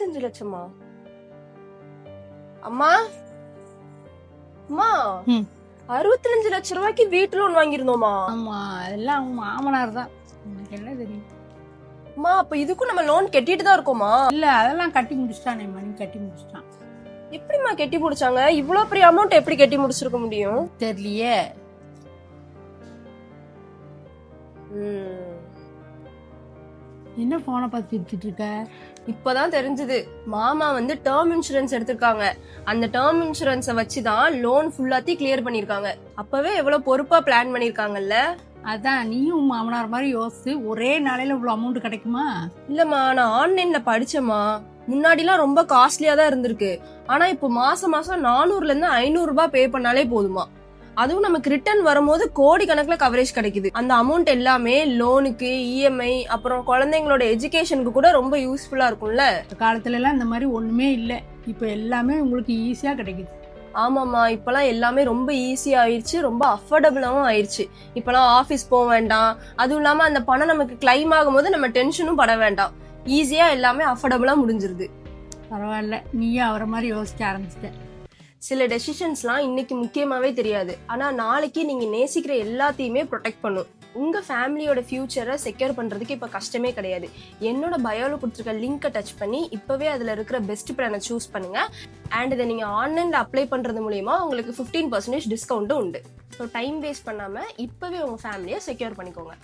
65 லட்சமா? அம்மா அம்மா, 65 லட்சம் ரூபாய்க்கு வீட்டு லோன் வாங்கிருந்தோமா? ஆமா, அதெல்லாம் அவங்க மாமனார் தான். எனக்கு என்ன தெரியும்? அம்மா, அப்ப இதுக்கும் நம்ம லோன் கட்டிட்டு தான் இருக்கோமா? இல்ல, அதெல்லாம் கட்டி முடிச்சிட்டானே, மணி கட்டி முடிச்சிட்டான். எப்படிமா கட்டி முடிச்சாங்க? இவ்வளவு பெரிய அமௌண்ட் எப்படி கட்டி முடிச்சிருக்க முடியும்? தெரியலையே. என்ன போனை பார்த்து வச்சுட்டு இருக்க? இப்பதான் தெரிஞ்சது, மாமா வந்து டேர்ம் இன்சூரன்ஸ் எடுத்திருக்காங்க. அந்த டேர்ம் இன்சூரன்ஸ வச்சுதான் லோன் ஃபுல்லாத்தையும் கிளியர் பண்ணிருக்காங்க. அப்பவே எவ்வளவு பொறுப்பா பிளான் பண்ணிருக்காங்கல்ல. அதான் நீயும் மாமனார் மாதிரி யோசிச்சு ஒரே நாளையில இவ்வளவு அமௌண்ட் கிடைக்குமா? இல்லம்மா, நான் ஆன்லைன்ல படிச்சேம்மா. முன்னாடிலாம் ரொம்ப காஸ்ட்லியா தான் இருந்திருக்கு. ஆனா இப்போ மாசம் மாசம் 400ல இருந்து 500 ரூபாய் பே பண்ணாலே போதுமா. அதுவும் நமக்கு ரிட்டர்ன் வரும்போது கோடி கணக்குல கவரேஜ் கிடைக்குது. அந்த அமௌண்ட் எல்லாமே லோனுக்கு, இஎம்ஐ, அப்புறம் குழந்தைங்களோட எஜுகேஷனுக்கு கூட ரொம்ப யூஸ்ஃபுல்லா இருக்கும்ல. காலத்துல எல்லாம் இந்த மாதிரி ஒண்ணுமே இல்ல. இப்ப எல்லாமே உங்களுக்கு ஈஸியா கிடைக்குது. ஆமாம்மா, இப்பெல்லாம் எல்லாமே ரொம்ப ஈஸியா ஆயிடுச்சு, ரொம்ப அஃபோர்டபுளாவும் ஆயிடுச்சு. இப்பெல்லாம் ஆபீஸ் போக வேண்டாம். அதுவும் இல்லாம அந்த பணம் நமக்கு கிளைம் ஆகும்போது நம்ம டென்ஷனும் பட வேண்டாம். ஈஸியா எல்லாமே அஃபோர்டபுளா முடிஞ்சிருது. பரவாயில்ல, நீயும் அவரை மாதிரி யோசிக்க ஆரம்பிச்சிட்ட. சில டெசிஷன்ஸ்லாம் இன்னைக்கு முக்கியமாவே தெரியாது, ஆனா நாளைக்கு நீங்க நேசிக்கிற எல்லாத்தையுமே ப்ரொடெக்ட் பண்ணும். உங்க ஃபேமிலியோட ஃபியூச்சரை செக்யூர் பண்றதுக்கு இப்ப கஷ்டமே கிடையாது. என்னோட பயோல கொடுத்துருக்க லிங்கை டச் பண்ணி இப்பவே அதுல இருக்கிற பெஸ்ட் பிளானை சூஸ் பண்ணுங்க. அண்ட் இதை நீங்க ஆன்லைன்ல அப்ளை பண்றது மூலியமா உங்களுக்கு 15% டிஸ்கவுண்ட்டும் உண்டு. ஸோ டைம் வேஸ்ட் பண்ணாம இப்பவே உங்க ஃபேமிலியை செக்யூர் பண்ணிக்கோங்க.